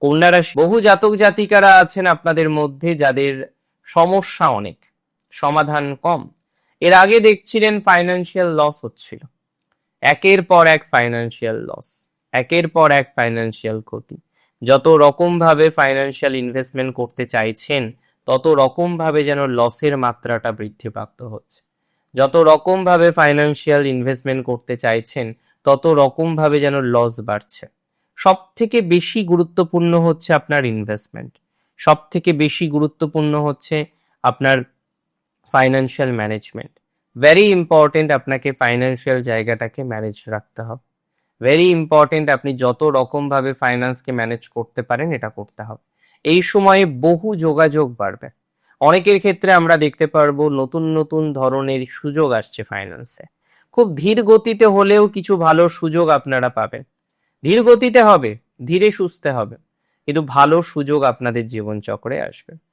কন্যা রাশি, বহু জাতক জাতিকারা আছেন আপনাদের মধ্যে যাদের সমস্যা অনেক, সমাধান কম। এর আগে দেখছিলেন ফাইন্যান্সিয়াল লস হচ্ছিল, একের পর এক ফাইন্যান্সিয়াল লস, একের পর এক ফাইন্যান্সিয়াল ক্ষতি। যত রকম ভাবে ফাইন্যান্সিয়াল ইনভেস্টমেন্ট করতে চাইছেন তত রকম ভাবে যেন লসের মাত্রাটা বৃদ্ধিপ্রাপ্ত হচ্ছে। যত রকম ভাবে ফাইন্যান্সিয়াল ইনভেস্টমেন্ট করতে চাইছেন তত রকম ভাবে যেন লস বাড়ছে। সব থেকে বেশি গুরুত্বপূর্ণ হচ্ছে আপনার ইনভেস্টমেন্ট, সব থেকে বেশি গুরুত্বপূর্ণ হচ্ছে আপনার ফাইন্যান্সিয়াল ম্যানেজমেন্ট। ভেরি ইম্পর্টেন্ট, আপনাকে ফাইন্যান্সিয়াল জায়গাটাকে ম্যানেজ রাখতে হবে। ভেরি ইম্পর্টেন্ট, আপনি যত রকম ভাবে ফাইন্যান্সকে ম্যানেজ করতে পারেন এটা করতে হবে। এই সময়ে বহু যোগাযোগ বাড়বে, অনেকের ক্ষেত্রে আমরা দেখতে পারবো নতুন নতুন ধরনের সুযোগ আসছে ফাইন্যান্সে। খুব ধীর গতিতে হলেও কিছু ভালো সুযোগ আপনারা পাবেন। ধীর গতিতে হবে, ধীরে সুস্থে হবে, কিন্তু ভালো সুযোগ আপনাদের জীবনচক্রে আসবে।